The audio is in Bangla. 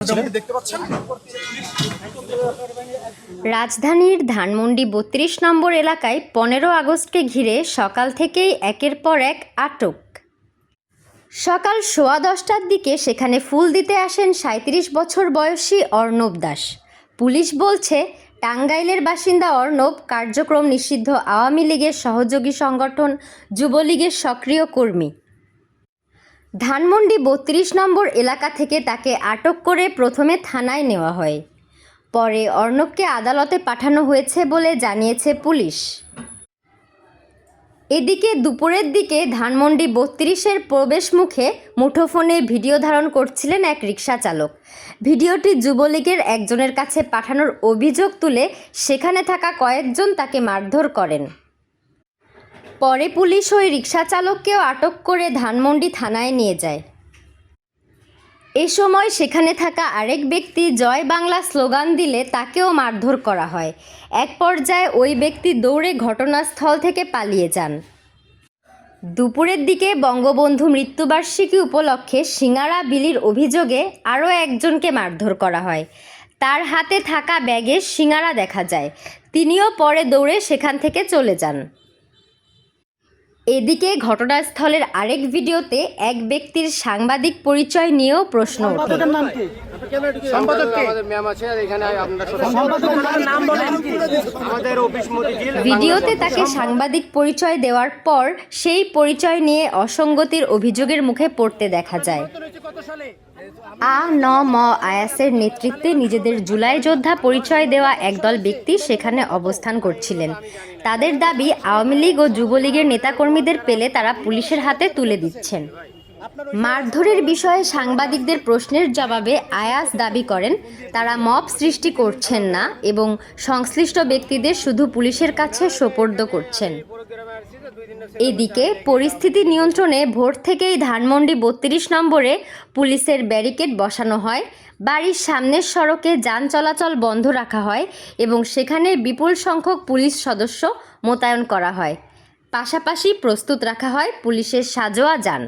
দেখতে পাচ্ছেন রাজধানীর ধানমন্ডি ৩২ নম্বর এলাকায় ১৫ আগস্টকে ঘিরে সকাল থেকেই একের পর এক আটক। সকাল ১০:১০টার দিকে সেখানে ফুল দিতে আসেন ৩৭ বছর বয়সী অর্ণব দাস। পুলিশ বলছে, টাঙ্গাইলের বাসিন্দা অর্ণব কার্যক্রম নিষিদ্ধ আওয়ামী লীগের সহযোগী সংগঠন যুবলীগের সক্রিয় কর্মী। ধানমন্ডি ৩২ নম্বর এলাকা থেকে তাকে আটক করে প্রথমে থানায় নেওয়া হয়। পরে অর্ণবকে আদালতে পাঠানো হয়েছে বলে জানিয়েছে পুলিশ। এদিকে দুপুরের দিকে ধানমন্ডি ৩২-এর প্রবেশ মুখে মুঠোফোনে ভিডিও ধারণ করছিলেন এক রিকশা চালক। ভিডিওটি যুবলীগের একজনের কাছে পাঠানোর অভিযোগ তুলে সেখানে থাকা কয়েকজন তাকে মারধর করেন। পরে পুলিশ ওই রিকশা চালককেও আটক করে ধানমন্ডি থানায় নিয়ে যায়। এ সময় সেখানে থাকা আরেক ব্যক্তি জয় বাংলা স্লোগান দিলে তাকেও মারধর করা হয়। এক পর্যায়ে ওই ব্যক্তি দৌড়ে ঘটনাস্থল থেকে পালিয়ে যান। দুপুরের দিকে বঙ্গবন্ধু মৃত্যুবার্ষিকী উপলক্ষে সিঙ্গারা বিলির অভিযোগে আরও একজনকে মারধর করা হয়। তার হাতে থাকা ব্যাগে সিঙ্গারা দেখা যায়। তিনিও পরে দৌড়ে সেখান থেকে চলে যান। এদিকে ঘটনাস্থলের আরেক ভিডিওতে এক ব্যক্তির সাংবাদিক পরিচয় নিয়েও প্রশ্ন ওঠে। ভিডিওতে তাকে সাংবাদিক পরিচয় দেওয়ার পর সেই পরিচয় নিয়ে অসঙ্গতির অভিযোগের মুখে পড়তে দেখা যায়। আয়াসের নেতৃত্বে নিজেদের জুলাই যোদ্ধা পরিচয় দেওয়া একদল ব্যক্তি সেখানে অবস্থান করছিলেন। তাদের দাবি, আওয়ামী লীগ ও যুবলীগের নেতাকর্মীদের পেলে তারা পুলিশের হাতে তুলে দিচ্ছেন। মারধরের বিষয়ে সাংবাদিকদের প্রশ্নের জবাবে আয়াস দাবি করেন, তারা মব সৃষ্টি করছেন না এবং সংশ্লিষ্ট ব্যক্তিদের শুধু পুলিশের কাছে সোপর্দ করছেন। এদিকে পরিস্থিতি নিয়ন্ত্রণে ভোর থেকেই ধানমন্ডি ৩২ নম্বরে পুলিশের ব্যারিকেড বসানো হয়। বাড়ির সামনের সড়কে যান চলাচল বন্ধ রাখা হয় এবং সেখানে বিপুল সংখ্যক পুলিশ সদস্য মোতায়েন করা হয়। পাশাপাশি প্রস্তুত রাখা হয় পুলিশের সাঁজোয়া যান।